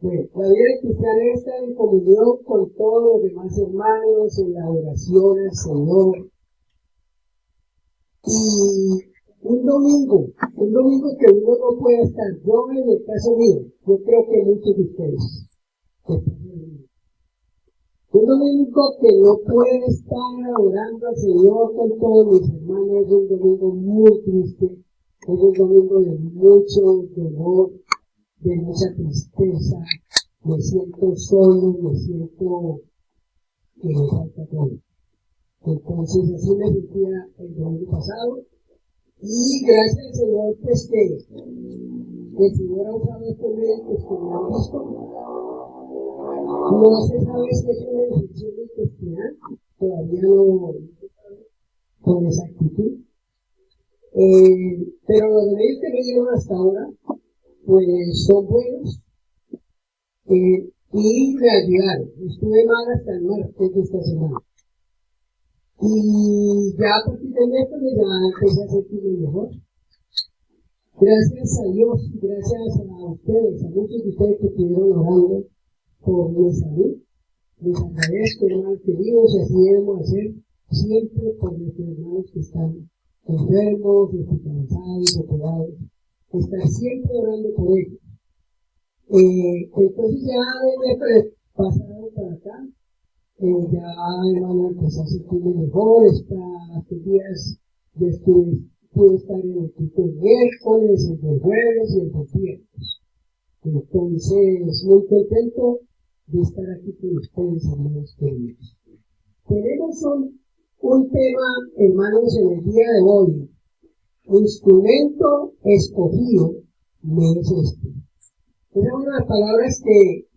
Bueno, la vida cristiana está en comunión con todos los demás hermanos, en la oración al Señor. Y un domingo que uno no puede estar, yo en el caso mío, yo creo que muchos de ustedes, un domingo que no puede estar orando al Señor con todos mis hermanos, es un domingo muy triste, es un domingo de mucho dolor, de mucha tristeza, me siento solo, me siento que me falta todo. Entonces así me sentía el domingo pasado, y gracias al Señor pues que el Señor ha usado estos médicos que me han visto. No se sabe si es una infección intestinal, todavía no con exactitud. Pero los remedios que me dieron hasta ahora pues son buenos y me ayudaron. Estuve mal hasta el martes de esta semana. Y ya a partir del miércoles ya empecé a sentirme mejor. Gracias a Dios, gracias a ustedes, a muchos de ustedes que estuvieron orando por mi salud. Les agradezco, hermanos queridos, y así debemos hacer siempre por nuestros hermanos que están enfermos, hospitalizados, operados, estar siempre orando por ellos. Entonces ya de miércoles pasado para acá, ya hermano empecé a sentirme mejor. Estos días ya pude estar en el culto de miércoles, el de jueves y el de viernes. Entonces, muy contento de estar aquí con ustedes, hermanos queridos. Tenemos un tema, hermanos, en el día de hoy. Instrumento escogido me es este. Esa es una de las palabras que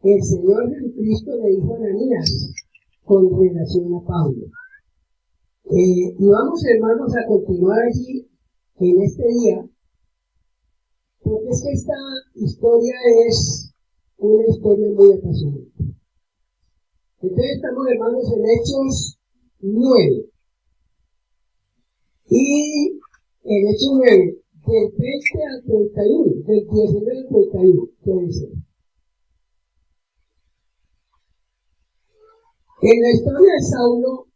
el Señor Jesucristo le dijo a Ananías con relación a Pablo. Y vamos, hermanos, a continuar allí en este día, porque es que esta historia es una historia muy apasionante. Entonces estamos, hermanos, en Hechos 9. Y en Hechos 9, del 30 al 31, del 19 al 31, puede ser. En la historia de Saulo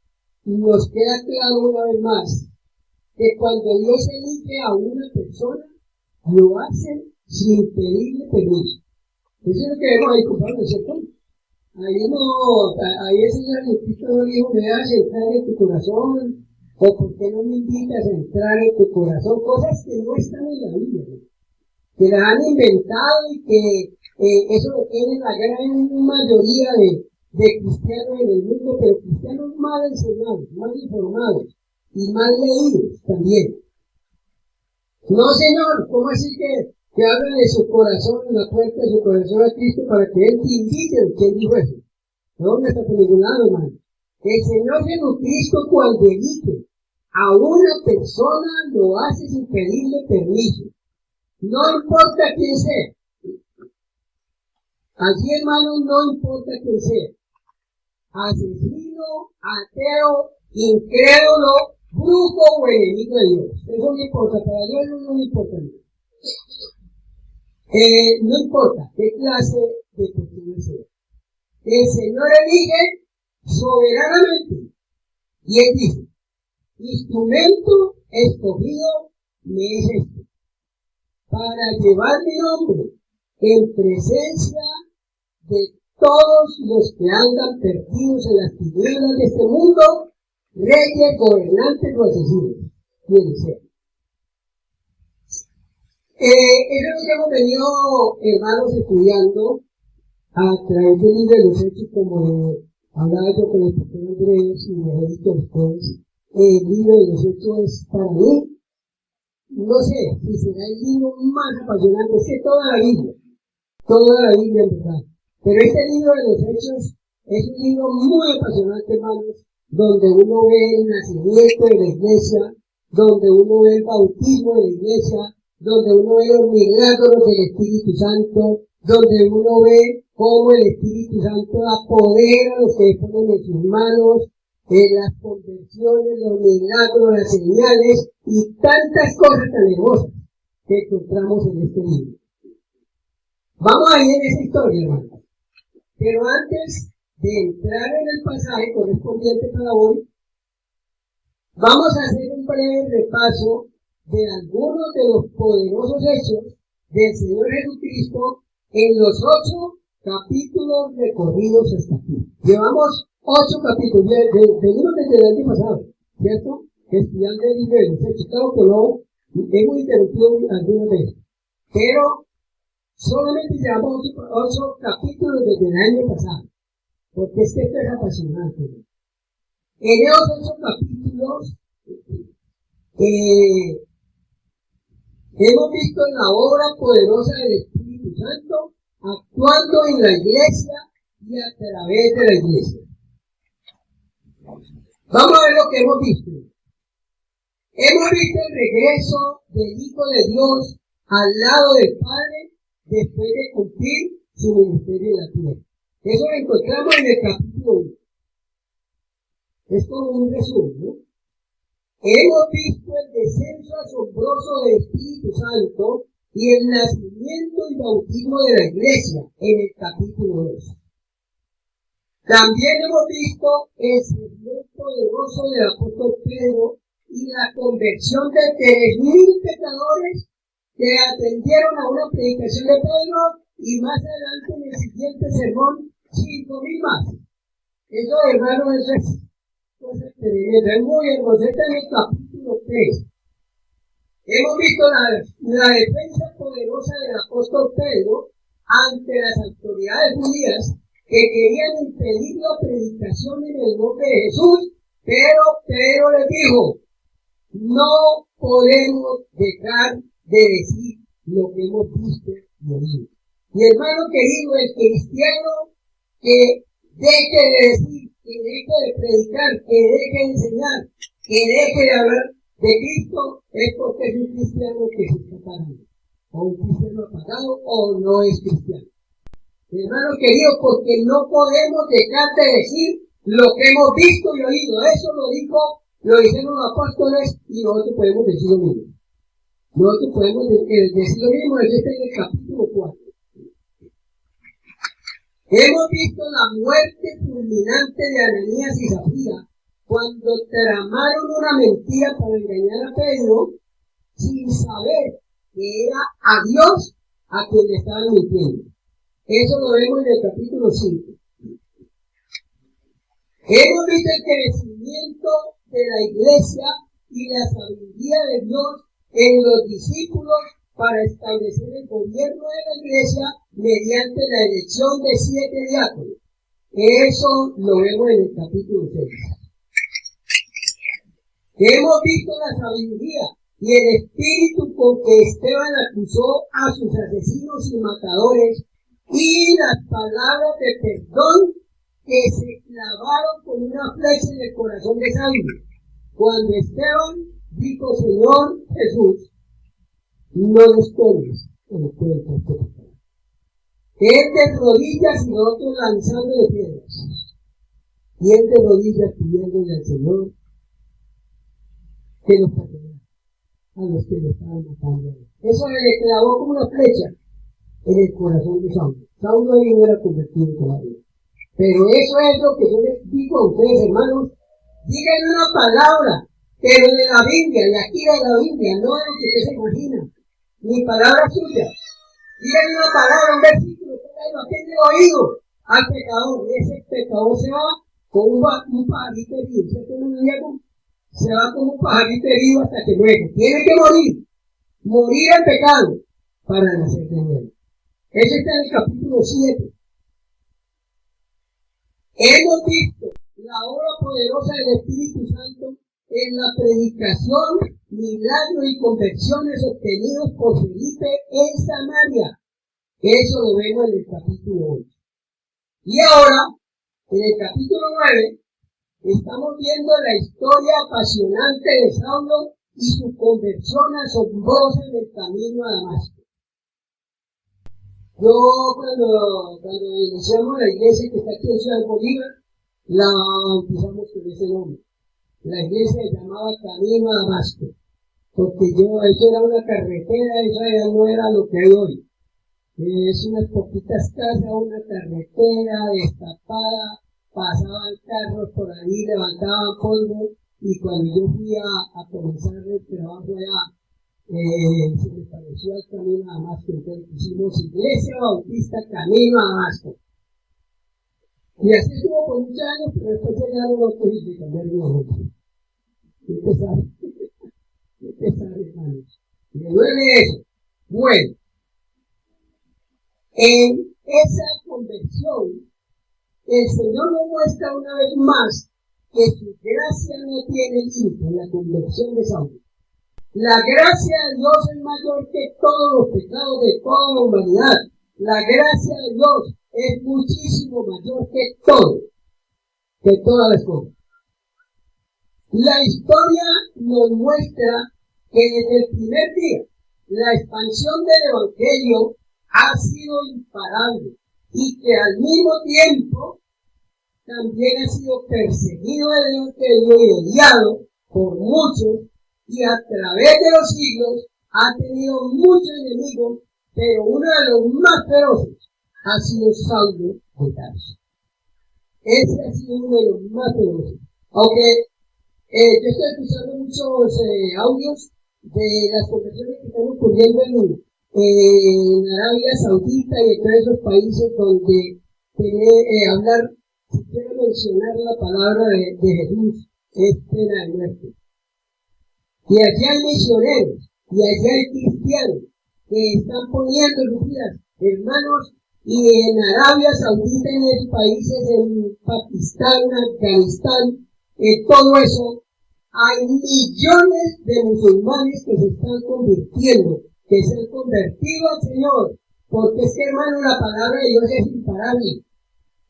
nos queda claro una vez más que cuando Dios elige a una persona, lo hace sin pedirle permiso. Eso es lo que vemos ahí con Pablo, ¿cierto? Ahí el Señor Jesucristo no dijo, me vas a entrar en tu corazón, o por qué no me invitas a entrar en tu corazón, cosas que no están en la Biblia, ¿no? Que las han inventado y que eso lo tiene la gran mayoría de cristianos en el mundo, pero cristianos mal enseñados, mal informados y mal leídos también. No, Señor, ¿cómo así que hablan de su corazón, en la puerta de su corazón a Cristo para que Él te invite? ¿Quién dijo eso? No está por ningún lado, hermano. El Señor Jesucristo, cuando elige a una persona, lo hace sin pedirle permiso. No importa quién sea. Allí, hermanos, no importa quién sea. Asesino, ateo, incrédulo, brujo o enemigo de Dios. Eso no importa, para Dios no importa. No importa qué clase de persona sea. El Señor elige soberanamente. Y Él dice, instrumento escogido me es este, para llevar mi nombre en presencia de todos los que andan perdidos en las tinieblas de este mundo, reyes, gobernantes o asesinos, quienes sean. Eso es lo que hemos venido, hermanos, estudiando a través del libro de los Hechos, como hablaba yo con el pastor Andrés y de esto después. El libro de los Hechos es para mí, no sé si será el libro más apasionante, es que toda la Biblia en verdad. Pero este libro de los Hechos es un libro muy apasionante, hermanos, donde uno ve el nacimiento de la iglesia, donde uno ve el bautismo de la iglesia, donde uno ve los milagros del Espíritu Santo, donde uno ve cómo el Espíritu Santo da poder a los que ponen en sus manos, las conversiones, los milagros, las señales y tantas cosas tan hermosas que encontramos en este libro. Vamos a ir en esa historia, hermano. Pero antes de entrar en el pasaje correspondiente para hoy, vamos a hacer un breve repaso de algunos de los poderosos hechos del Señor Jesucristo en los 8 capítulos recorridos hasta aquí. Llevamos 8 capítulos, venimos desde el año pasado, ¿cierto? Estudiando el libro de los Hechos. Claro que no, hemos interrumpido algunas veces, pero solamente llevamos 8 capítulos desde el año pasado, porque es que esto es apasionante. En esos 8 capítulos hemos visto la obra poderosa del Espíritu Santo actuando en la iglesia y a través de la iglesia. Vamos a ver lo que hemos visto. Hemos visto el regreso del Hijo de Dios al lado del Padre después de cumplir su ministerio en la tierra. Eso lo encontramos en el capítulo 1. Es como un resumen, ¿no? Hemos visto el descenso asombroso del Espíritu Santo y el nacimiento y bautismo de la iglesia en el capítulo 2. También hemos visto el sermón poderoso del apóstol Pedro y la conversión de 3,000 pecadores que atendieron a una predicación de Pedro, y más adelante en el siguiente sermón 5,000 más. Eso, hermano, eso es cosa tremenda, es muy hermoso. Está en el capítulo 3. Hemos visto la defensa poderosa del apóstol Pedro ante las autoridades judías que querían impedir la predicación en el nombre de Jesús, pero Pedro les dijo: no podemos dejar de decir lo que hemos visto y oído. Mi hermano querido, el cristiano que deje de decir, que deje de predicar, que deje de enseñar, que deje de hablar de Cristo, es porque es un cristiano que se está parando, o un cristiano apagado, o no es cristiano. Mi hermano querido, porque no podemos dejar de decir lo que hemos visto y oído. Eso lo dijeron los apóstoles, y nosotros podemos decir lo mismo. Nosotros podemos decir lo mismo. Este es el capítulo 4. Hemos visto la muerte fulminante de Ananías y Zafira cuando tramaron una mentira para engañar a Pedro sin saber que era a Dios a quien le estaban mintiendo. Eso lo vemos en el capítulo 5. Hemos visto el crecimiento de la iglesia y la sabiduría de Dios en los discípulos para establecer el gobierno de la iglesia mediante la elección de 7 diáconos. Eso lo vemos en el capítulo 6. Hemos visto la sabiduría y el espíritu con que Esteban acusó a sus asesinos y matadores, y las palabras de perdón que se clavaron con una flecha en el corazón de Saulo, cuando Esteban dijo: Señor Jesús, no les tomes en cuenta este pecado. Él de rodillas y nosotros lanzándole piedras, y él de rodillas pidiéndole al Señor que los perdonara a los que le estaban matando. Eso le clavó como una flecha en el corazón de Saulo. Saulo ahí no era convertido todavía. Pero eso es lo que yo les digo a ustedes, hermanos. Díganle una palabra, pero de la Biblia, de aquí de la Biblia, no de lo que usted se imagina, ni palabra suya. Díganle una palabra, un versículo, que lo tiene oído al pecador. Ese pecador se va con un pajarito herido. Se va como un pajarito herido hasta que muere. Tiene que morir al pecado para nacer de nuevo. Eso está en el capítulo 7. Hemos visto la obra poderosa del Espíritu Santo en la predicación, milagros y conversiones obtenidos por Felipe en Samaria. Eso lo vemos en el capítulo 8. Y ahora, en el capítulo 9, estamos viendo la historia apasionante de Saulo y su conversión asombrosa en el camino a Damasco. Yo cuando iniciamos la iglesia que está aquí en Ciudad Bolívar, la bautizamos con ese nombre. La iglesia se llamaba Camino a Damasco, porque eso era una carretera, eso ya no era lo que hay hoy. Es unas poquitas casas, una carretera destapada, pasaban carros por ahí, levantaban polvo, y cuando yo fui a comenzar el trabajo allá, se me pareció al camino a Damasco. Entonces hicimos Iglesia Bautista Camino a Damasco. Y así estuvo por muchos años, pero después llegaron otros y se cambiaron los nombres. Qué pesar, hermanos. Me duele eso. Bueno, en esa conversión, el Señor nos muestra una vez más que su gracia no tiene límite en la conversión de Saúl. La gracia de Dios es mayor que todos los pecados de toda la humanidad. La gracia de Dios es muchísimo mayor que todo, que todas las cosas. La historia nos muestra que desde el primer día la expansión del Evangelio ha sido imparable y que al mismo tiempo también ha sido perseguido el Evangelio y odiado por muchos, y a través de los siglos ha tenido muchos enemigos, pero uno de los más feroces ha sido Saulo de Tarso. Ese ha sido uno de los más feroces. Aunque yo estoy escuchando muchos audios de las conversaciones que están ocurriendo en Arabia Saudita y en todos esos países donde hablar, si quiero mencionar la palabra de Jesús, es pena de muerte. Y allí hay misioneros, y allí hay cristianos que están poniendo sus vidas, hermanos, y en Arabia Saudita, en esos países, en Pakistán, Afganistán, en todo eso, hay millones de musulmanes que se están convirtiendo, que se han convertido al Señor, porque es que, hermano, la palabra de Dios es imparable.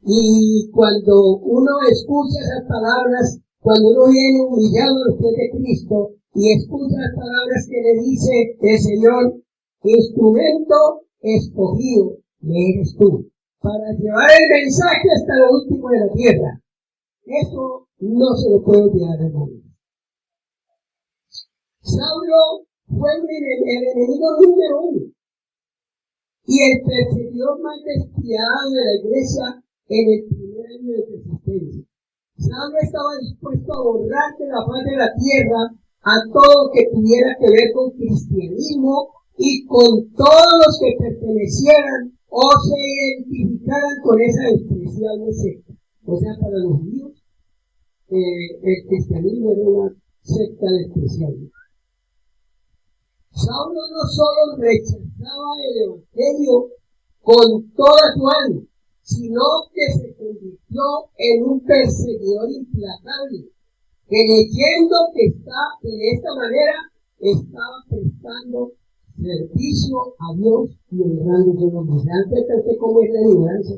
Y cuando uno escucha esas palabras, cuando uno viene humillado a los pies de Cristo y escucha las palabras que le dice el Señor, instrumento escogido me eres tú, para llevar el mensaje hasta lo último de la tierra. Eso no se lo puedo olvidar, hermano. Saulo fue el enemigo número uno y el perseguidor más despiadado de la iglesia en el primer año de su existencia. Saulo estaba dispuesto a borrar de la faz de la tierra a todo lo que tuviera que ver con cristianismo y con todos los que pertenecieran o se identificaran con esa despreciable secta. O sea, para los judíos, el cristianismo era una secta despreciable. Saulo no solo rechazaba el Evangelio con toda su alma, sino que se convirtió en un perseguidor implacable, que leyendo que de esta manera estaba prestando servicio a Dios y honrando su nombre. ¿Se dan cuenta usted cómo es la ignorancia?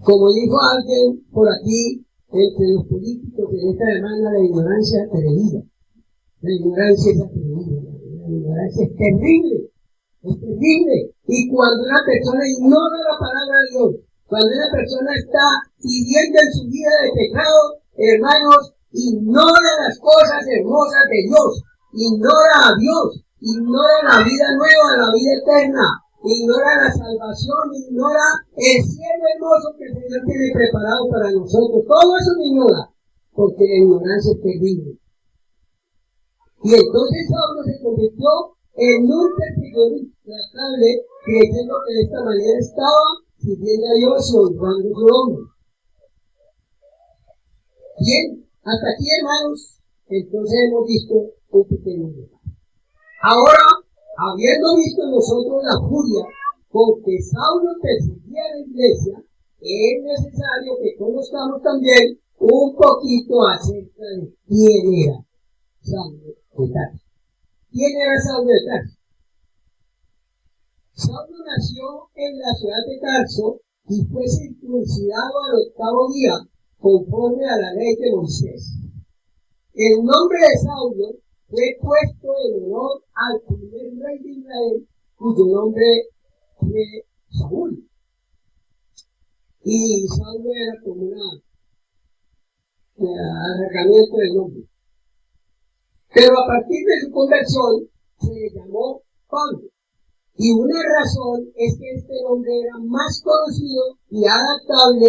Como dijo alguien por aquí, entre los políticos en esta semana, la ignorancia atrevida. La ignorancia es atrevida, la ignorancia es terrible, Y cuando una persona ignora la palabra de Dios, cuando una persona está viviendo en su vida de pecado, hermanos, ignora las cosas hermosas de Dios, ignora a Dios, ignora la vida nueva, la vida eterna, ignora la salvación, ignora el cielo hermoso que el Señor tiene preparado para nosotros. Todo eso lo ignora, porque la ignorancia es terrible. Y entonces Saulo se convirtió en un perseguidor implacable, creyendo que de esta manera estaba sirviendo a Dios y honrando su nombre. Bien, hasta aquí, hermanos, entonces hemos visto un pequeño detalle. Ahora, habiendo visto nosotros la furia con que Saulo perseguía a la iglesia, es necesario que conozcamos también un poquito acerca de quién era Saulo de Tarso. ¿Quién era Saulo de Tarso? Saulo nació en la ciudad de Tarso y fue circuncidado al 8º día, conforme a la ley de Moisés. El nombre de Saulo fue puesto en honor al primer rey de Israel, cuyo nombre fue Saúl. Y Saulo era como un alargamiento del nombre. Pero a partir de su conversión se le llamó Pablo. Y una razón es que este nombre era más conocido y adaptable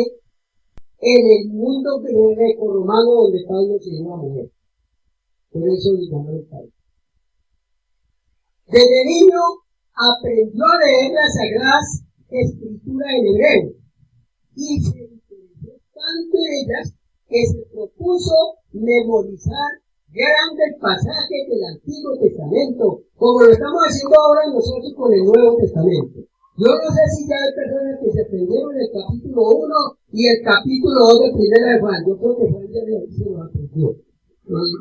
en el mundo greco-romano donde Pablo se iba a mover. Por eso le llamaron Pablo. Desde niño aprendió a leer las sagradas escrituras en hebreo y se interesó tanto en ellas que se propuso memorizar grandes pasajes del Antiguo Testamento, como lo estamos haciendo ahora nosotros con el Nuevo Testamento. Yo no sé si ya hay personas que se aprendieron el capítulo 1 y el capítulo 2 de Primera de Juan. Yo creo que Juan ya se lo aprendió.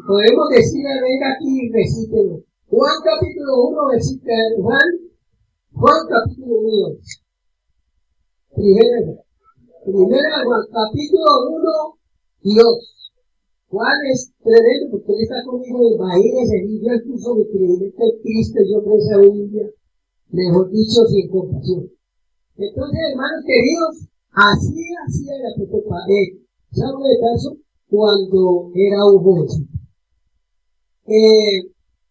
Podemos decirle, venga aquí y recítelo. Juan capítulo 1, versículo Juan capítulo 1. Primera Juan capítulo 1 y 2. Juan es tremendo porque él está conmigo, imagínense, yo el curso de creyente en Cristo, yo creo esa Biblia, mejor dicho, sin compasión. Entonces, hermanos queridos, así hacía el apóstol Saulo de Tarso cuando era un jovencito.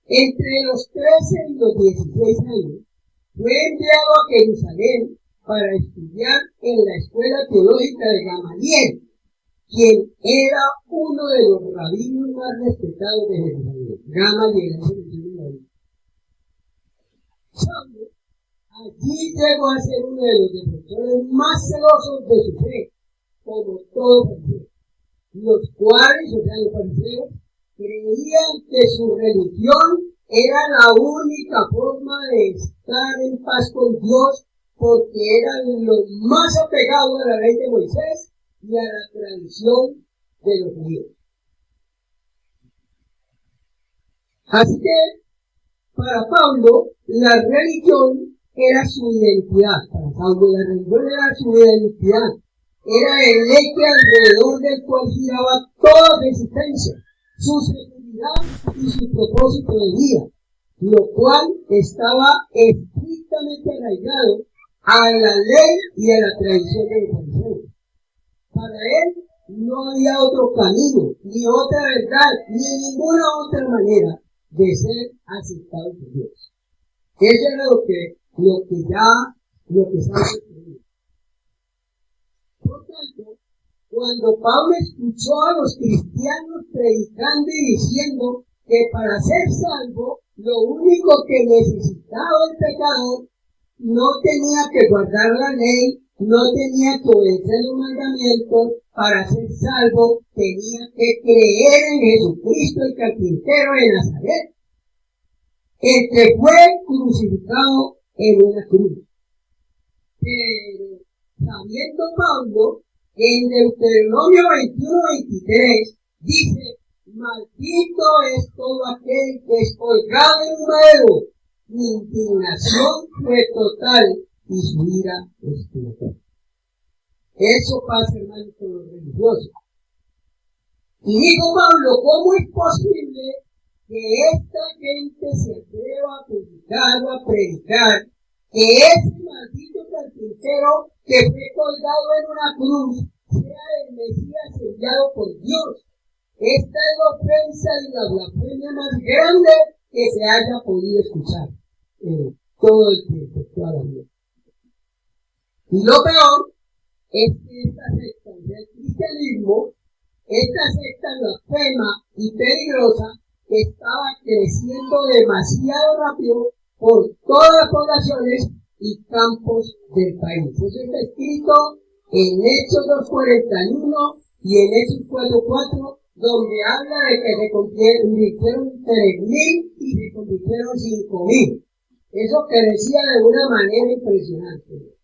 Entre los 13 y los 16 años, fue enviado a Jerusalén para estudiar en la escuela teológica de Gamaliel, quien era uno de los rabinos más respetados de Jerusalén. Gamaliel, allí llegó a ser uno de los defensores más celosos de su fe, como todos fariseos, los cuales, o sea, los fariseos, creían que su religión era la única forma de estar en paz con Dios, porque eran los más apegados a la ley de Moisés y a la tradición de los judíos. Así que, para Pablo, la religión era su identidad. Para Pablo, la religión era su identidad. Era el eje alrededor del cual giraba toda su existencia, su seguridad y su propósito de vida, lo cual estaba estrictamente arraigado a la ley y a la tradición de los fariseos. Para él no había otro camino, ni otra verdad, ni ninguna otra manera de ser aceptado por Dios. Eso era lo que estaba escribiendo. Por tanto, cuando Pablo escuchó a los cristianos predicando y diciendo que para ser salvo, lo único que necesitaba el pecador no tenía que guardar la ley, no tenía que obedecer los mandamientos, para ser salvo tenía que creer en Jesucristo el carpintero de Nazaret, el que fue crucificado en una cruz. Pero sabiendo Pablo, en Deuteronomio 21:23 dice: maldito es todo aquel que es colgado en un madero. Mi indignación fue total y su ira explotó. Eso pasa, hermanos, con los religiosos. Y dijo Pablo, ¿cómo es posible que esta gente se atreva a publicar o a predicar que ese maldito carpintero que fue colgado en una cruz sea el Mesías enviado por Dios? Esta es la ofensa y la blasfemia más grande que se haya podido escuchar todo el tiempo, toda la vida. Y lo peor es que esta secta del cristianismo, esta secta blasfema y peligrosa, estaba creciendo demasiado rápido por todas las poblaciones y campos del país. Eso está escrito en Hechos 2:41 y en Hechos 4:4, donde habla de que se convirtieron 3,000 y se convirtieron 5,000. Eso crecía de una manera impresionante.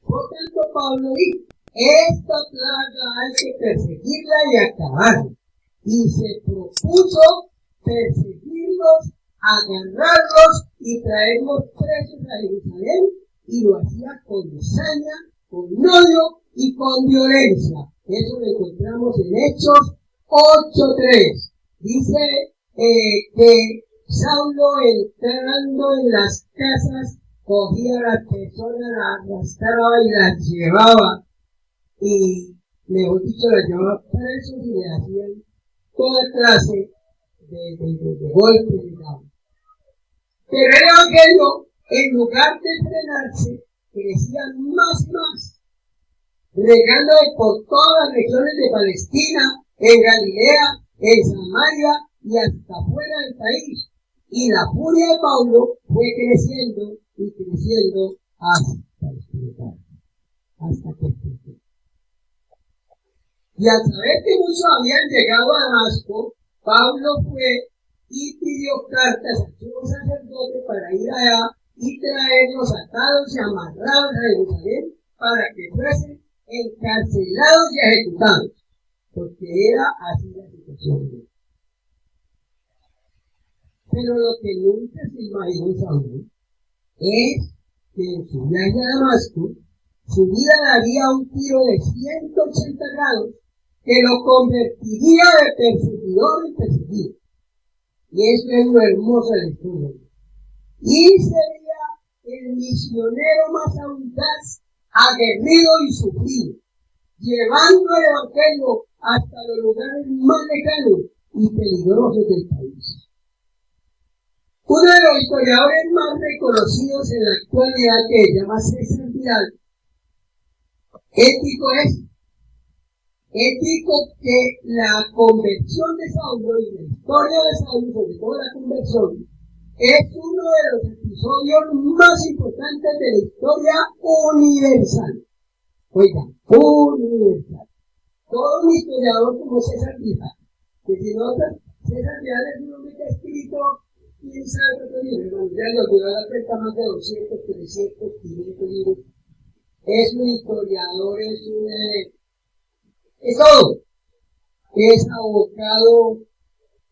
Por tanto, Pablo dijo: esta plaga hay que perseguirla y acabarla. Y se propuso perseguirlos, agarrarlos y traerlos presos a Jerusalén, y lo hacía con saña, con odio y con violencia. Eso lo encontramos en Hechos 8:3. Dice que Saulo, entrando en las casas, cogía a las personas, las arrastraba y las llevaba, y mejor dicho, las llevaba presos y le hacían toda clase de golpes, digamos. Pero el evangelio, en lugar de frenarse, crecía más y más, regando por todas las regiones de Palestina, en Galilea, en Samaria y hasta fuera del país. Y la furia de Pablo fue creciendo y creciendo hasta explotar, hasta que explotó. Y al saber que muchos habían llegado a Damasco, Pablo fue y pidió cartas a su sacerdote para ir allá y traerlos atados y amarrados a Jerusalén para que fuesen encarcelados y ejecutados, porque era así la situación. Pero lo que nunca se imaginó Saulo es que en su viaje a Damasco, su vida daría un giro de 180 grados que lo convertiría de perseguidor en perseguido. Y eso es lo hermoso de la historia. Y sería el misionero más audaz, aguerrido y sufrido, llevando el evangelio hasta los lugares más lejanos y peligrosos del país. Uno de los historiadores más reconocidos en la actualidad, que se llama César Vidal, ético que la conversión de Saulo y la historia de Saulo, sobre todo la conversión, es uno de los episodios más importantes de la historia universal. Oiga, universal. Todo un historiador como César Vidal, que si no, César Vidal es un hombre que ha escrito, quién sabe cuántos libros, hermano, ya le olvidó la cuenta, más de 200, 300, 500 libros. Es un historiador, es todo. Es abogado,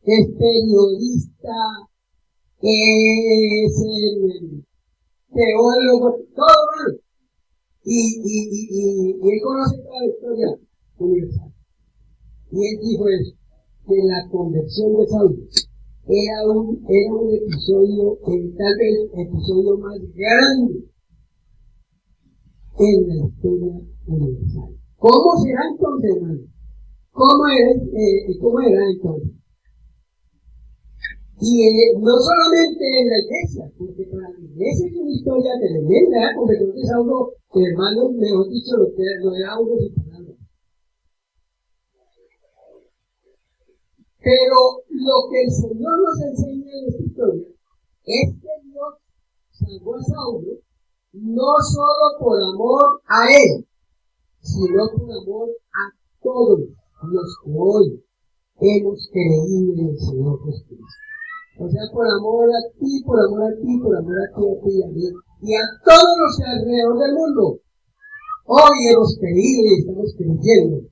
es periodista, es teólogo, todo, ¿no? Y él conoce toda la historia universal. Y él dijo eso, que la conversión de Saulo era un episodio, tal vez el episodio más grande en la historia universal. ¿Cómo será entonces, hermano? ¿Cómo era entonces? Y no solamente en la iglesia, porque para la iglesia es una historia tremenda, la conversión de Saulo, hermano, mejor dicho, lo era uno sin palabras. Pero lo que el Señor nos enseña en esta historia es que Dios salvó a Saulo no solo por amor a él, sino por amor a todos los que hoy hemos creído en el Señor Jesucristo. O sea, por amor a ti, por amor a ti, por amor a ti, a ti y a mí, y a todos los que alrededor del mundo hoy hemos creído y estamos creyendo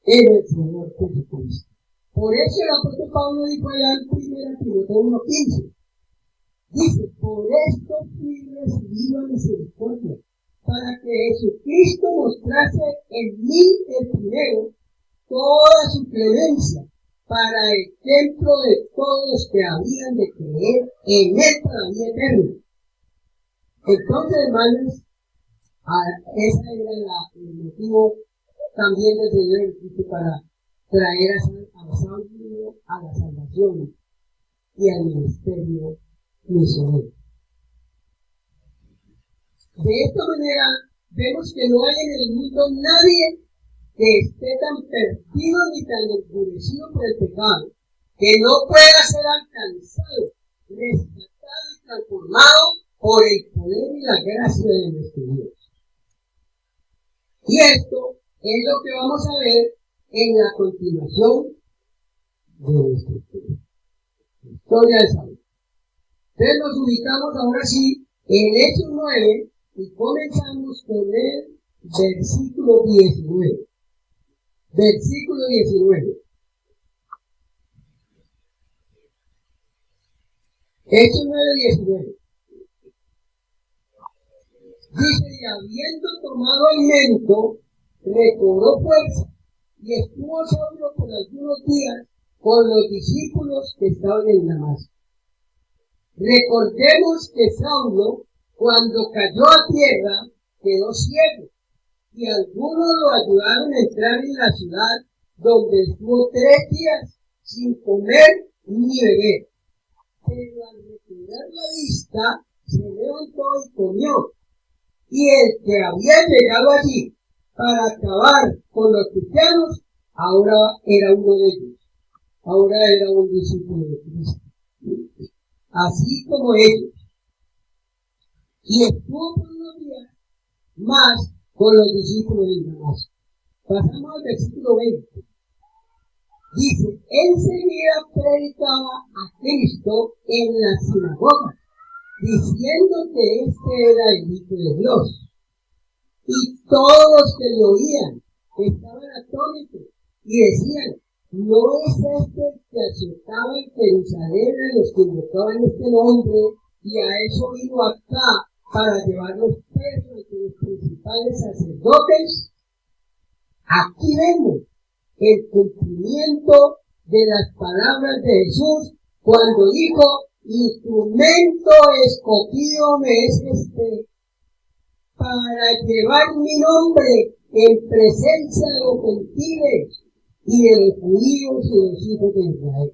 en el Señor Jesucristo. Por eso el apóstol Pablo dijo allá en 1 Timoteo 1:15, dice, por esto fui recibido a misericordia, para que Jesucristo mostrase en mí el primero toda su clemencia, para ejemplo de todos los que habían de creer en él para vida eterna. Entonces, hermanos, ese era el motivo también del Señor Jesucristo para traer a Saulo a la salvación y al ministerio misionero. De esta manera, vemos que no hay en el mundo nadie que esté tan perdido ni tan endurecido por el pecado, que no pueda ser alcanzado, rescatado y transformado por el poder y la gracia de nuestro Dios. Y esto es lo que vamos a ver en la continuación de nuestra historia de Saulo. Entonces nos ubicamos ahora sí en Hechos 9 y comenzamos con el versículo 19. Versículo 19. Hechos 9:19. Dice, y habiendo tomado alimento, recobró fuerza, y estuvo Saulo por algunos días con los discípulos que estaban en Damasco. Recordemos que Saulo, cuando cayó a tierra, quedó ciego, y algunos lo ayudaron a entrar en la ciudad, donde estuvo 3 días sin comer ni beber. pero al recobrar la vista, se levantó y comió. Y el que había llegado allí para acabar con los cristianos, ahora era uno de ellos. Ahora era un discípulo de Cristo. Así como ellos. Y estuvo por unos días más con los discípulos de Damasco. Pasamos al versículo 20. Dice, enseguida predicaba a Cristo en la sinagoga, diciendo que este era el Hijo de Dios. Y todos los que le oían estaban atónitos y decían, ¿no es este el que azotaba en Jerusalén a los que invocaban este nombre, y a eso vino acá para llevarlos presos ante los principales sacerdotes? Aquí vemos el cumplimiento de las palabras de Jesús cuando dijo, instrumento escogido me es este para llevar mi nombre en presencia de los gentiles y de los judíos y de los hijos de Israel.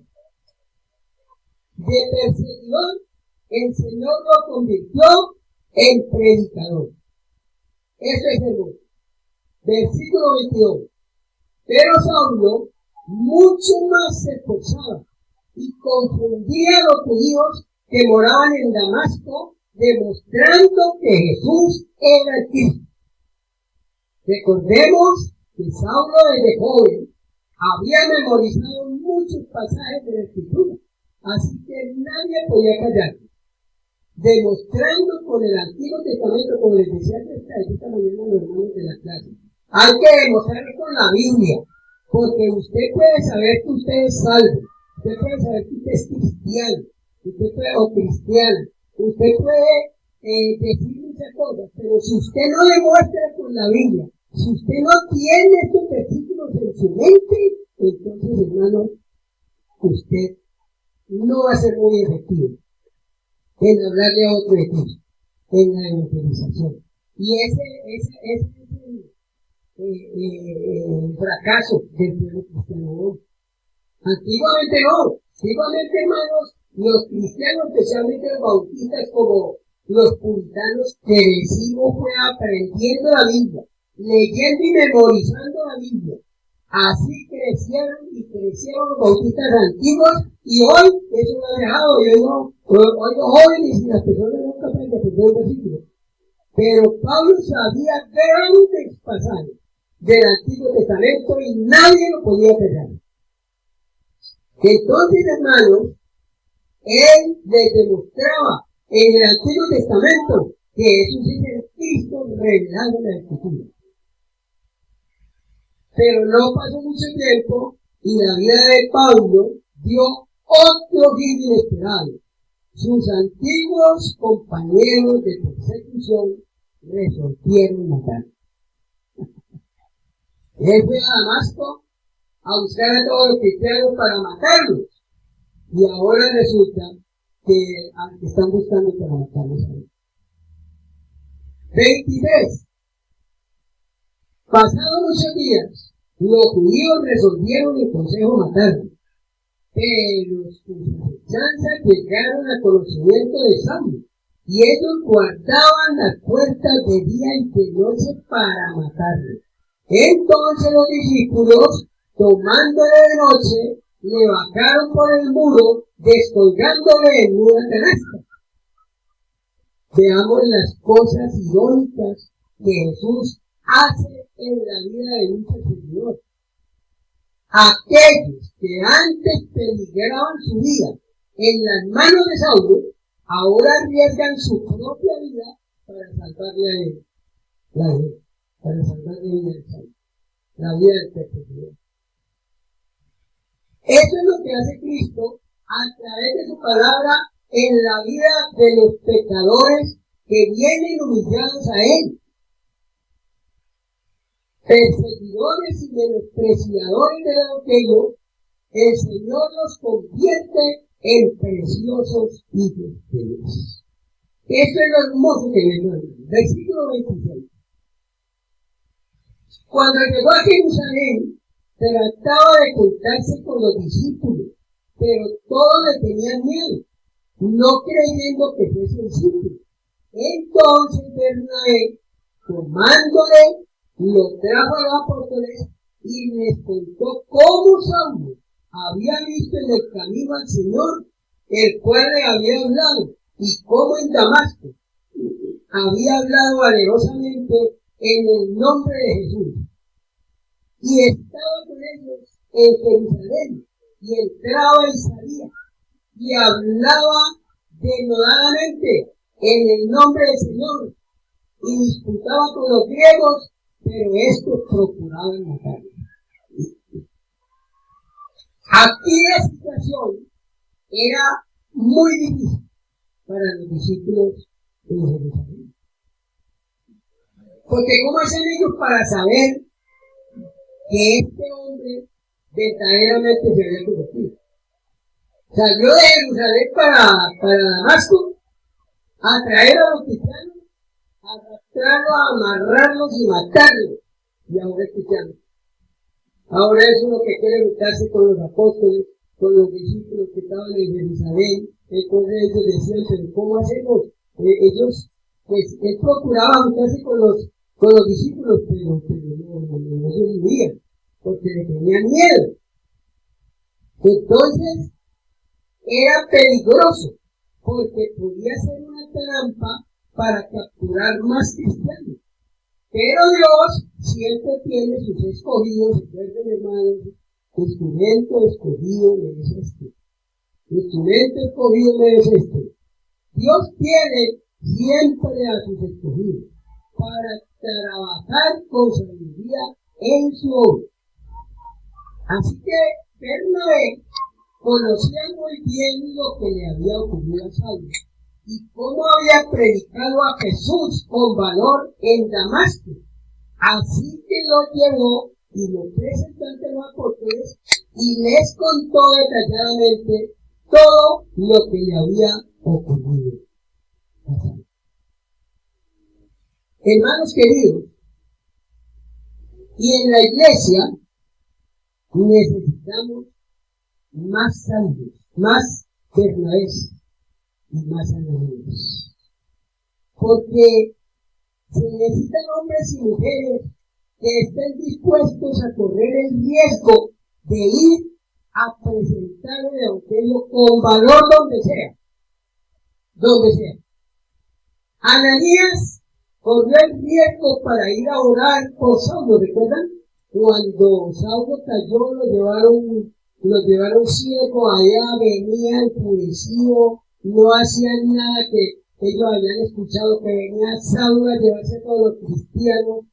De perseguidor, el Señor lo convirtió en predicador. Eso es el otro. Versículo 22. Pero Saulo mucho más se esforzaba y confundía a los judíos que moraban en Damasco, demostrando que Jesús era el Cristo. Recordemos que Saulo desde joven había memorizado muchos pasajes de la Escritura, así que nadie podía callarlo, demostrando con el Antiguo Testamento, como les decía esta mañana a los hermanos de la clase, hay que demostrarlo con la Biblia, porque usted puede saber que usted es salvo, usted puede saber que usted es cristiano, o cristiana, usted puede decir muchas cosas, pero si usted no demuestra con la Biblia, si usted no tiene estos versículos en su mente, entonces, hermano, usted no va a ser muy efectivo en hablarle a otro de Cristo, en la evangelización. Y ese es el fracaso del pueblo cristiano hoy. Antiguamente no. Antiguamente, hermanos, los cristianos, especialmente los bautistas, como los puritanos, crecimos fue aprendiendo la Biblia, leyendo y memorizando la Biblia. Así crecieron los bautistas antiguos, y hoy eso lo ha dejado. Yo oigo jóvenes y las personas no capaces de aprender el versículo. Pero Pablo sabía grandes pasajes del Antiguo Testamento y nadie lo podía pegar. Entonces, hermanos, él les demostraba en el Antiguo Testamento que Jesús es el Cristo revelado en la Escritura. Pero no pasó mucho tiempo y la vida de Pablo dio otro giro inesperado. Sus antiguos compañeros de persecución resolvieron matarlo. Él fue a Damasco a buscar a todos los cristianos para matarlos. Y ahora resulta que están buscando para matarlos a él. 23. Pasados muchos días, los judíos resolvieron en consejo matarlo. Pero sus asechanzas llegaron al conocimiento de Saulo, y ellos guardaban las puertas de día y de noche para matarlo. Entonces los discípulos, tomándole de noche, le bajaron por el muro, descolgándole en una canasta. Veamos las cosas irónicas que Jesús hace en la vida de un perseguidor. Aquellos que antes peligraban su vida en las manos de Saulo, ahora arriesgan su propia vida para salvarle a él, para salvarle a Saulo, la vida del perseguidor. Eso es lo que hace Cristo a través de su palabra en la vida de los pecadores que vienen humillados a él. Perseguidores y menospreciadores del Evangelio, el Señor los convierte en preciosos hijos de Dios. Esto es lo hermoso que vemos en el versículo 26. Cuando llegó a Jerusalén, trataba de juntarse con los discípulos, pero todos le tenían miedo, no creyendo que fuese sencillo. Entonces Bernabé, tomándole, lo trajo a los apóstoles y les contó cómo Saulo había visto en el camino al Señor, el cual le había hablado, y cómo en Damasco había hablado valerosamente en el nombre de Jesús. Y estaba con ellos en Jerusalén, y entraba y salía, y hablaba denodadamente en el nombre del Señor, y disputaba con los griegos, pero estos procuraban matarlo. Aquí la situación era muy difícil para los discípulos de Jerusalén. Porque ¿cómo hacen ellos para saber que este hombre verdaderamente se había convertido? Salió de Jerusalén para Damasco a traer a los cristianos, a arrastrarlos, a amarrarlos y matarlos. Y ahora es cristiano. Ahora es uno que quiere juntarse con los apóstoles, con los discípulos que estaban en Jerusalén. Entonces ellos decían, pero ¿cómo hacemos? Ellos, pues, él procuraba juntarse con los discípulos, pero no se vivían, porque le tenían miedo. Entonces, era peligroso, porque podía ser una trampa para capturar más cristianos. Pero Dios siempre tiene sus escogidos, recuerden hermanos, instrumento escogido me es este. Instrumento escogido me es este. Dios tiene siempre a sus escogidos para trabajar con sabiduría en su obra. Así que Bernabé conocía muy bien lo que le había ocurrido a Saulo y cómo había predicado a Jesús con valor en Damasco. Así que lo llevó y lo presentó ante los apóstoles y les contó detalladamente todo lo que le había ocurrido. Hermanos queridos, y en la iglesia necesitamos más Saulos, más Bernabés y más Ananías. Porque se necesitan hombres y mujeres que estén dispuestos a correr el riesgo de ir a presentar el evangelio con valor donde sea. Donde sea. Ananías corrió el riesgo para ir a orar por Saulo, ¿recuerdan? Cuando Saulo cayó, lo llevaron ciego, allá venía enfurecido, no hacían nada que ellos habían escuchado que venía Saulo a llevarse a todos los cristianos,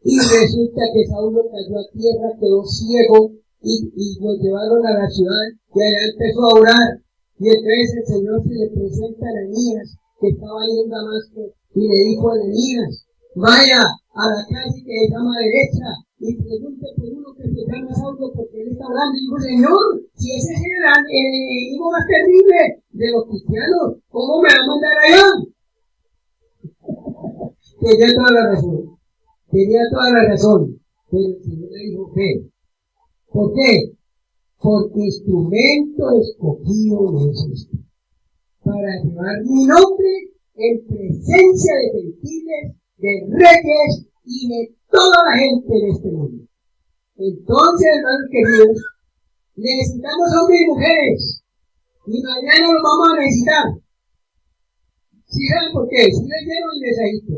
y resulta que Saulo cayó a tierra, quedó ciego, y lo llevaron a la ciudad, y allá empezó a orar, y entonces el Señor se le presenta a Ananías, que estaba ahí en Damasco, y le dijo a Ananías, vaya a la calle que se llama derecha, y pregunte por uno que se llama Saulo, porque él está hablando. Y dijo, Señor, si ese es el enemigo más terrible de los cristianos, ¿cómo me va a mandar allá? Tenía toda la razón, pero el Señor le dijo, ¿qué? ¿Por qué? Porque instrumento escogido me es este, para llevar mi nombre en presencia de gentiles, de reyes y de toda la gente de este mundo. Entonces, hermanos queridos, necesitamos hombres y mujeres, y mañana los vamos a necesitar. ¿Sí saben por qué? ¿Sí leyeron el mensajito?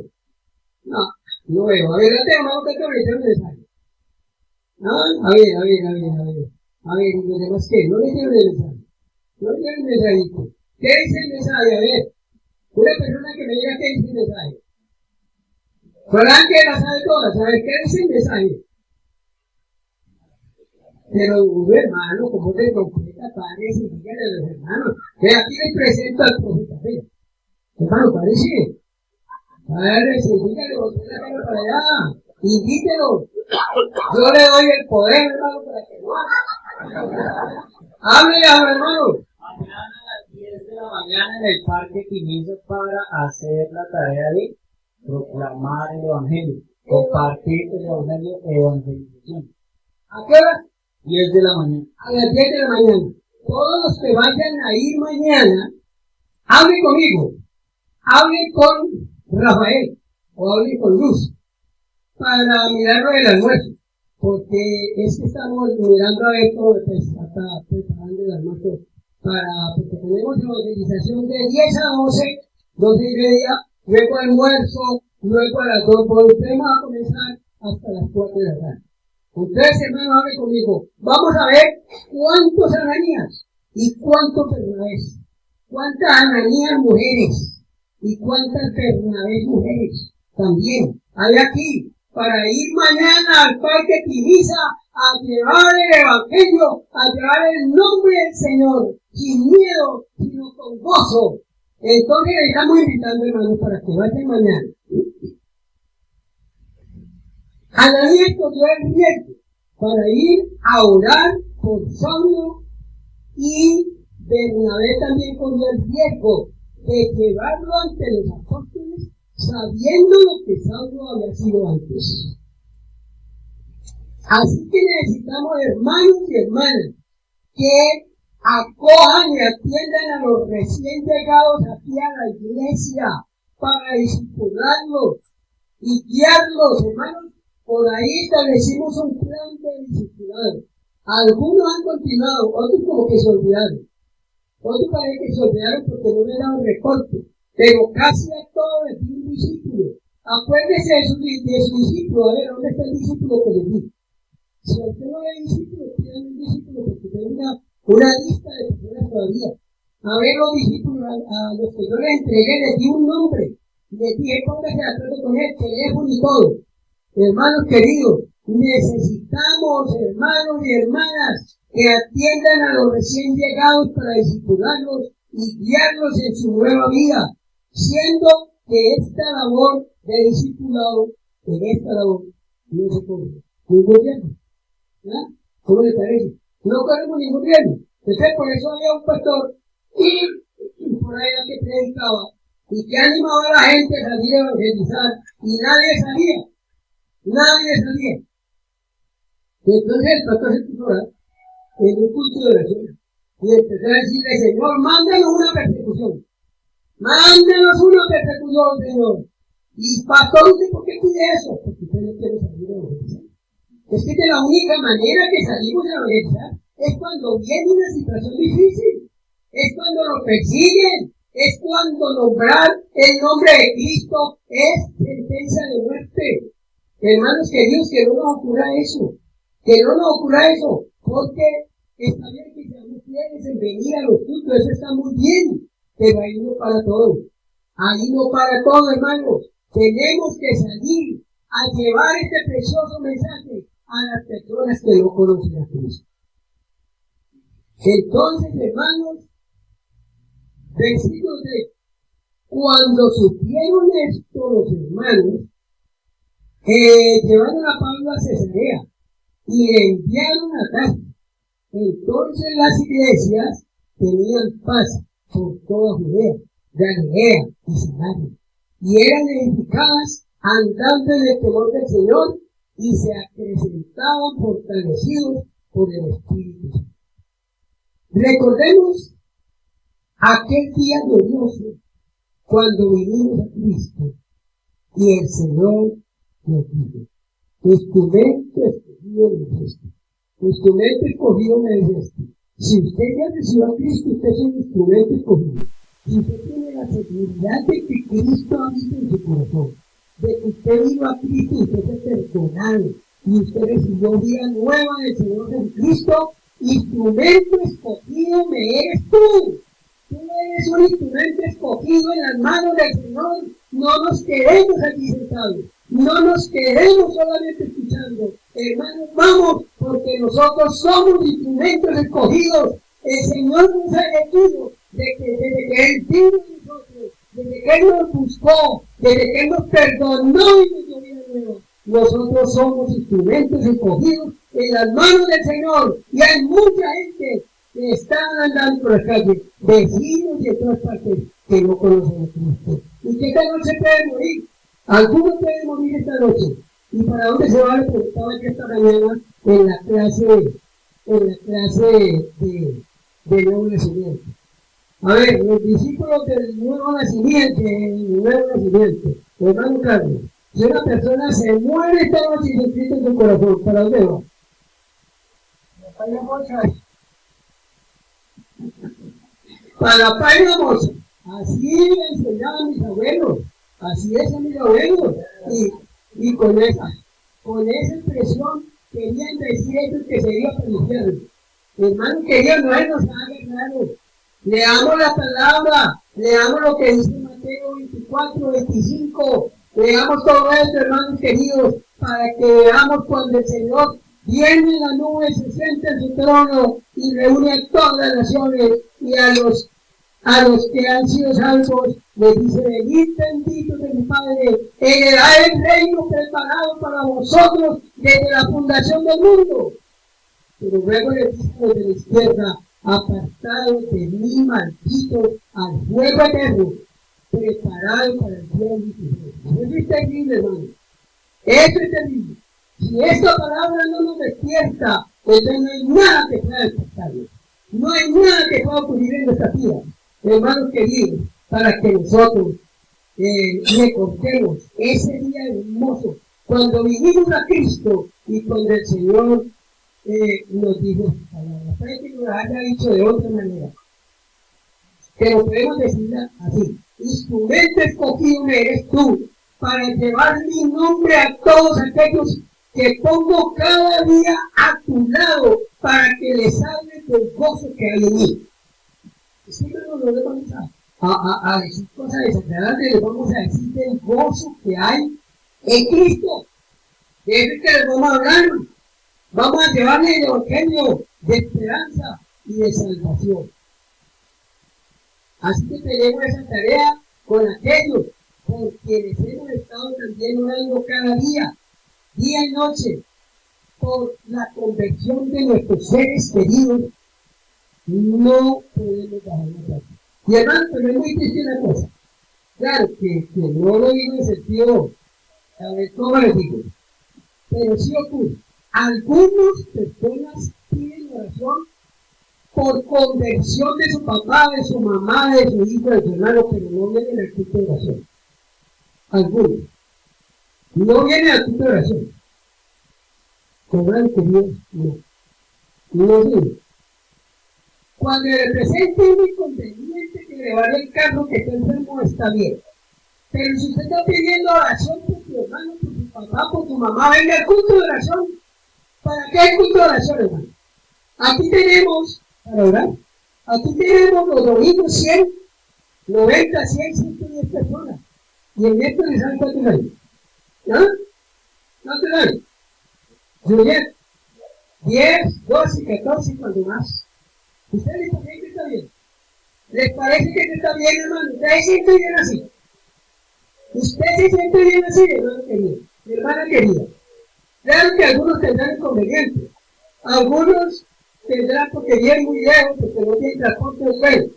No veo. A ver, date hermano que te leyeron el mensaje. A ver, ¿y los demás qué? ¿No leyeron el mensaje? ¿No leyeron el mensajito? ¿Qué dice el mensaje? A ver, una persona que me diga qué dice el mensaje. Frank que la sabe todas, ¿sabes qué dice el mensaje? Pero, hermano, como te completa, parece, dígale a los hermanos, que aquí les presento al profeta. Hermano, parece, dígale, usted la cara para allá, invítelo. Yo le doy el poder, hermano, para que lo haga. Háblele a los hermanos. Mañana a las 10 de la mañana en el Parque Quimizo para hacer la tarea de proclamar el Evangelio, compartir el Evangelio e evangelización. ¿A qué hora? 10 de la mañana. A las 10 de la mañana. Todos los que vayan a ir mañana hable conmigo, hable con Rafael, o hable con Luz, para mirarlo del almuerzo, porque es que estamos mirando a ver cómo está preparando el almuerzo, porque tenemos evangelización de 10 a 12 y media, luego almuerzo, luego a las 2, volvemos a comenzar hasta las 4 de la tarde. Entonces, hermano, hable conmigo. Vamos a ver cuántos Ananías y cuántos Bernabés. Cuántas Ananías mujeres y cuántas Bernabés mujeres también hay aquí para ir mañana al Parque Timiza a llevar el Evangelio, a llevar el nombre del Señor, sin miedo, sino con gozo. Entonces, le estamos invitando, hermanos, para que vayan mañana. Ananías cogió el riesgo para ir a orar por Saulo, y Bernabé también cogió el riesgo de llevarlo ante los apóstoles sabiendo lo que Saulo había sido antes. Así que necesitamos hermanos y hermanas que acojan y atiendan a los recién llegados aquí a la iglesia para discipularlos y guiarlos, hermanos. Por ahí establecimos un plan de discipulado. Algunos han continuado, otros como que se olvidaron. Otros parece que se olvidaron porque no le daban recorte. Pero casi a todos les di un discípulo. Acuérdese de su discípulo. A ver, ¿dónde está el discípulo que les di? Si a usted no le discípulo, pidan un discípulo porque tenga una lista de personas todavía. A ver, los discípulos, a los que yo les entregué, les di un nombre. Les dije, póngase de acuerdo con él, teléfono y todo. Hermanos queridos, necesitamos hermanos y hermanas que atiendan a los recién llegados para discipularlos y guiarlos en su nueva vida, siendo que esta labor de discipulado, en esta labor, no se cobra ningún riesgo. ¿Cómo le parece? No corremos ningún riesgo. Entonces, por eso había un pastor por allá que predicaba y que animaba a la gente a salir a evangelizar, y nadie salía. Y entonces el pastor se puso a orar en un culto de oración y empezó a decirle: Señor, mándanos una persecución, Señor. Y pastor, ¿usted por qué pide eso? Porque usted no quiere salir a evangelizar. Es que de la única manera que salimos a evangelizar es cuando viene una situación difícil, es cuando nos persiguen, es cuando nombrar el nombre de Cristo es sentencia de muerte. Hermanos queridos, que no nos ocurra eso, porque está bien que seamos fieles en venir a los cultos, eso está muy bien, pero ahí no para todo, hermanos. Tenemos que salir a llevar este precioso mensaje a las personas que no conocen a Cristo. Entonces, hermanos, versículo 3, cuando supieron esto los hermanos, llevaron a Pablo a Cesarea y le enviaron a Tarso. Entonces las iglesias tenían paz por toda Judea, Galilea y Samaria, y eran edificadas andando en el temor del Señor, y se acrecentaban fortalecidos por el Espíritu Santo. Recordemos aquel día glorioso cuando vinimos a Cristo y el Señor nos dijo: instrumento escogido me es este. Instrumento escogido me es este. Si usted ya recibió a Cristo, usted es un instrumento escogido. Si usted tiene la seguridad de que Cristo habita en su corazón, de que usted vino a Cristo y usted fue perdonado, y usted recibió vida nueva del Señor Jesucristo, instrumento escogido me eres tú. Tú eres un instrumento escogido en las manos del Señor. No nos quedemos aquí sentados, no nos quedemos solamente escuchando. Hermanos, vamos, porque nosotros somos instrumentos escogidos. El Señor nos ha elegido desde que Él vino a nosotros, desde que Él nos buscó, desde que Él nos perdonó y nos dio vida nueva. Nosotros somos instrumentos escogidos en las manos del Señor, y hay mucha gente que está andando por la calle, vecinos y en todas partes, que no conocen a Cristo. Y que esta noche puede morir. Algunos pueden morir esta noche. ¿Y para dónde se va? Le preguntaba yo esta mañana en la clase de nuevo nacimiento. A ver, los discípulos del nuevo nacimiento, hermano Carlos, si una persona se muere esta noche y se Cristo en su corazón, ¿para dónde va? Para la página moza. Así me enseñaban mis abuelos, así es a mis abuelos, y con esa expresión querían decir ellos que se iba para el infierno. Hermano querido, no es nos haga claro. Leamos la palabra, leamos lo que dice Mateo 24, 25, leamos todo esto, hermanos queridos, para que veamos cuando el Señor viene en la nube, se sienta en su trono y reúne a todas las naciones y a los que han sido salvos, les dice: venid benditos de mi Padre, heredad el reino preparado para vosotros desde la fundación del mundo. Pero luego les dice a los de la izquierda: apartados de mí, malditos, al fuego eterno, preparado para el día del juicio. Eso es terrible, hermano. Eso es terrible. Si esta palabra no nos despierta, entonces no hay nada que pueda despertarnos. No hay nada que pueda ocurrir en nuestra vida, hermanos queridos, para que nosotros recordemos ese día hermoso, cuando vinimos a Cristo y cuando el Señor nos dijo sus palabras. Puede que nos haya dicho de otra manera, pero podemos decirla así: instrumento escogido eres tú para llevar mi nombre a todos aquellos que pongo cada día a tu lado para que les hables del gozo que hay en mí. Siempre nos lo vamos a decir cosas desagradables, les vamos a decir del gozo que hay en Cristo. De eso que les vamos a hablar. Vamos a llevarle el evangelio de esperanza y de salvación. Así que tenemos esa tarea con aquellos por quienes hemos estado también orando cada día y noche, por la conversión de nuestros seres queridos. No podemos bajar la plata. Y hermano, pero es muy triste una cosa. Claro que no lo digo en sentido, a ver cómo les digo, pero sí ocurre. Algunas personas piden oración por conversión de su papá, de su mamá, de su hijo, de su hermano, pero no vienen al culto de oración. Algunos no vienen al culto de oración. Cobran queridos, no vienen. Cuando le presente un inconveniente que le vale el carro que está enfermo, está bien. Pero si usted está pidiendo oración por su hermano, por su papá, por su mamá, venga al culto de oración. ¿Para qué hay culto de oración, hermano? Aquí tenemos, para orar, aquí tenemos los domingos 100, 90, 100, 110 personas. Y en esto les dan cuántos años. ¿No? ¿Cuántos años? 10, 12, 14, cuando más. ¿Ustedes les parece que está bien? ¿Les parece que está bien, hermano? ¿Ustedes se sienten bien así? ¿Usted se siente bien así, hermano querido? Hermana querida. Claro que algunos tendrán inconvenientes. Algunos tendrán porque vienen muy lejos, porque no tienen transporte bueno.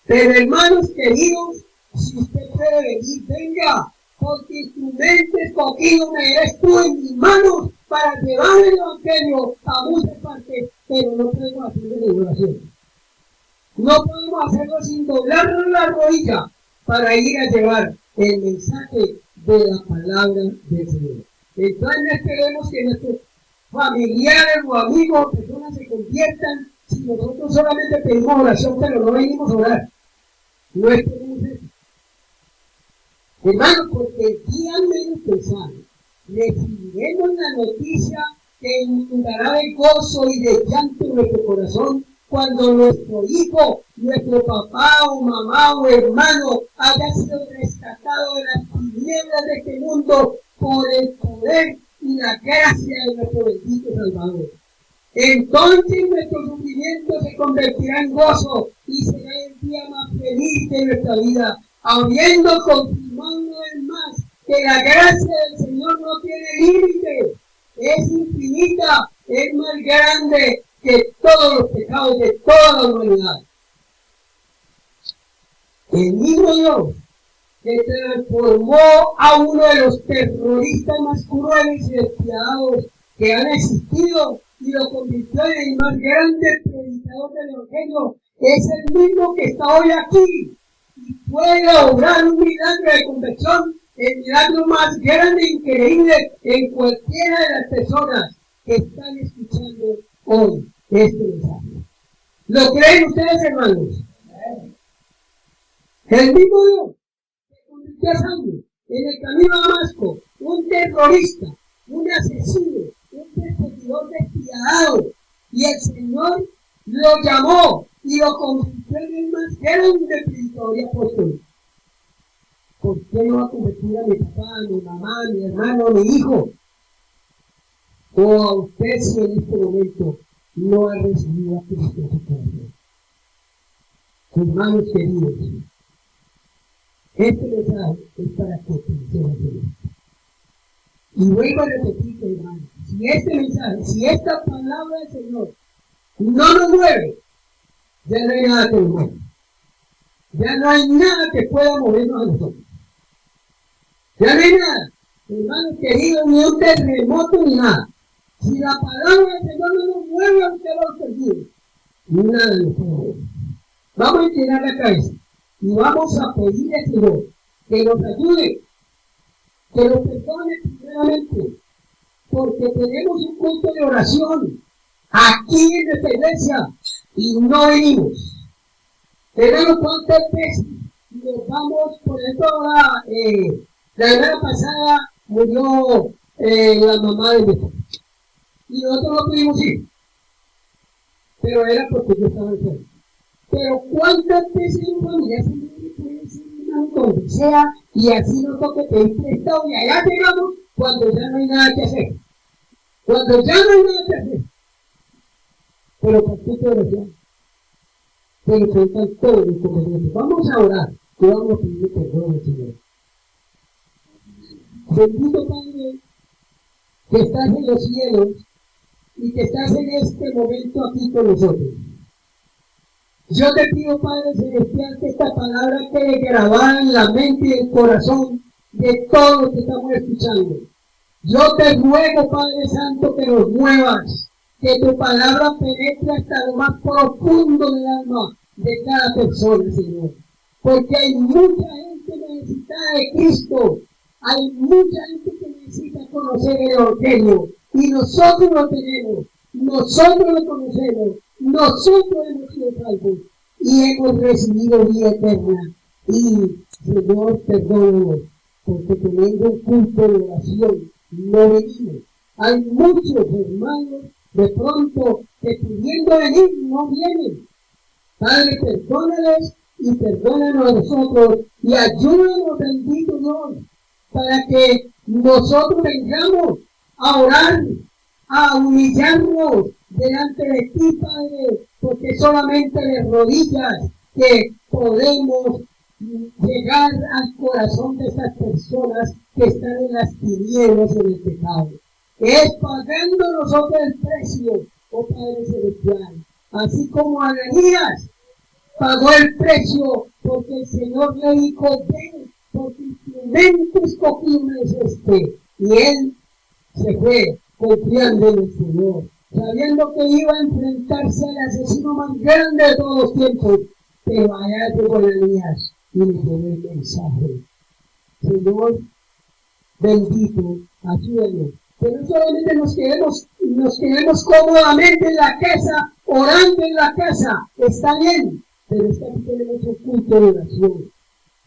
Pero hermanos queridos, si usted puede venir, venga, porque instrumento escogido me eres tú en mis manos para llevar el evangelio a muchas partes, pero no podemos hacerlo de oración. No podemos hacerlo sin doblarnos la rodilla para ir a llevar el mensaje de la palabra del Señor. Entonces no esperemos que nuestros familiares o amigos o personas se conviertan si nosotros solamente pedimos oración, pero no venimos a orar. No esperemos eso. Hermanos, porque el día menos pensado recibiremos la noticia que inundará de gozo y de llanto en nuestro corazón cuando nuestro hijo, nuestro papá o mamá o hermano haya sido rescatado de las tinieblas de este mundo por el poder y la gracia de nuestro bendito Salvador. Entonces nuestro sufrimiento se convertirá en gozo y será el día más feliz de nuestra vida, habiendo confirmado una vez más que la gracia del Señor no tiene límite, es infinita, es más grande que todos los pecados de toda la humanidad. El mismo Dios que transformó a uno de los terroristas más crueles y despiadados que han existido y lo convirtió en el más grande predicador del Evangelio. Es el mismo que está hoy aquí y puede obrar un milagro de conversión, el milagro más grande e increíble en cualquiera de las personas que están escuchando hoy este mensaje. ¿Lo creen ustedes, hermanos? El mismo Dios que convirtió a Saulo en el camino a Damasco, un terrorista, un asesino, un perseguidor despiadado, y el Señor lo llamó y lo convirtió en el más grande predicador y apóstol. ¿Por qué no va a convertir a mi papá, a mi mamá, a mi hermano, a mi hijo? O a usted si en este momento no ha recibido a Cristo en su corazón. Hermanos queridos, este mensaje es para que pensemos en esto. Y vuelvo a repetir, hermanos, si este mensaje, si esta palabra del Señor no nos mueve, ya no hay nada que nos mueva. Ya no hay nada que pueda movernos a nosotros. Ya no hay nada, hermanos queridos, ni un terremoto ni nada. Si la palabra del Señor no nos mueve, aunque lo perdido, nada nos puede mover. Vamos a inclinar la cabeza y vamos a pedir al Señor que nos ayude, que nos perdone primeramente, porque tenemos un culto de oración aquí en esta iglesia y no venimos. Tenemos cuántas veces nos vamos, por ejemplo, ahora, la semana pasada murió la mamá de mi esposa y nosotros no pudimos ir, pero era porque yo estaba enfermo. Pero cuántas veces un familiar se puede ser donde sea y así no toque pedir prestado y allá llegamos cuando ya no hay nada que hacer. Cuando ya no hay nada que hacer. Pero practique oración. Se le cuentan todos los inconvenientes. Vamos a orar y vamos a pedir perdón al Señor. Bendito Padre, que estás en los cielos y que estás en este momento aquí con nosotros. Yo te pido, Padre Celestial, que esta palabra quede grabada en la mente y el corazón de todos los que estamos escuchando. Yo te ruego, Padre Santo, que nos muevas, que tu palabra penetre hasta lo más profundo del alma de cada persona, Señor. Porque hay mucha gente necesitada de Cristo, hay mucha gente que necesita conocer el Evangelio, y nosotros lo tenemos, nosotros lo conocemos. Nosotros hemos sido salvos y hemos recibido vida eterna. Y, Señor, perdónanos, porque teniendo un culto de oración no venimos. Hay muchos hermanos de pronto que pudiendo venir no vienen. Padre, perdónales y perdónanos a nosotros y ayúdanos, bendito Dios, para que nosotros vengamos a orar, a humillarnos delante de ti, Padre, porque solamente de rodillas que podemos llegar al corazón de estas personas que están en las tinieblas y en el pecado. Es pagando nosotros el precio, oh Padre Celestial, así como Ananías pagó el precio porque el Señor le dijo: ven, porque instrumento escogido es este, y él se fue confiando en el Señor, sabiendo que iba a enfrentarse al asesino más grande de todos los tiempos. Pero allá llegó Ananías y le dio el mensaje. Señor bendito, ayúdanos. Que no solamente nos quedemos cómodamente en la casa, orando en la casa, está bien, pero está que tenemos un culto de oración.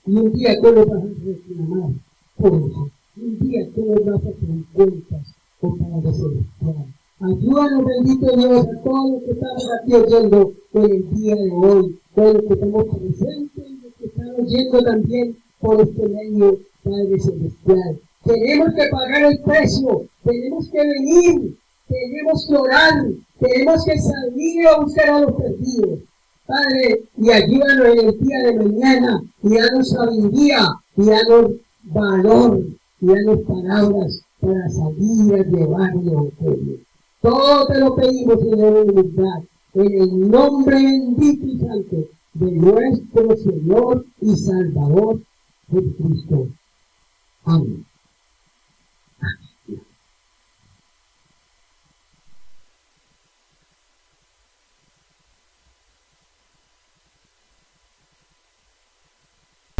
Y un día tú nos vas a reclamar por eso. Un día tú nos vas a pedir cuentas por Padre Celestial. Ayúdanos, bendito Dios, a todos los que estamos aquí oyendo en el día de hoy, todos los que estamos presentes y los que están oyendo también por este medio, Padre Celestial. Tenemos que pagar el precio, tenemos que venir, tenemos que orar, tenemos que salir a buscar a los perdidos. Padre, y ayúdanos en el día de mañana, y danos sabiduría, y danos valor, y danos palabras para salir a llevar el Evangelio. Todo te lo pedimos, Señor, en humildad, en el nombre bendito y santo de nuestro Señor y Salvador Jesucristo. Amén. Amén.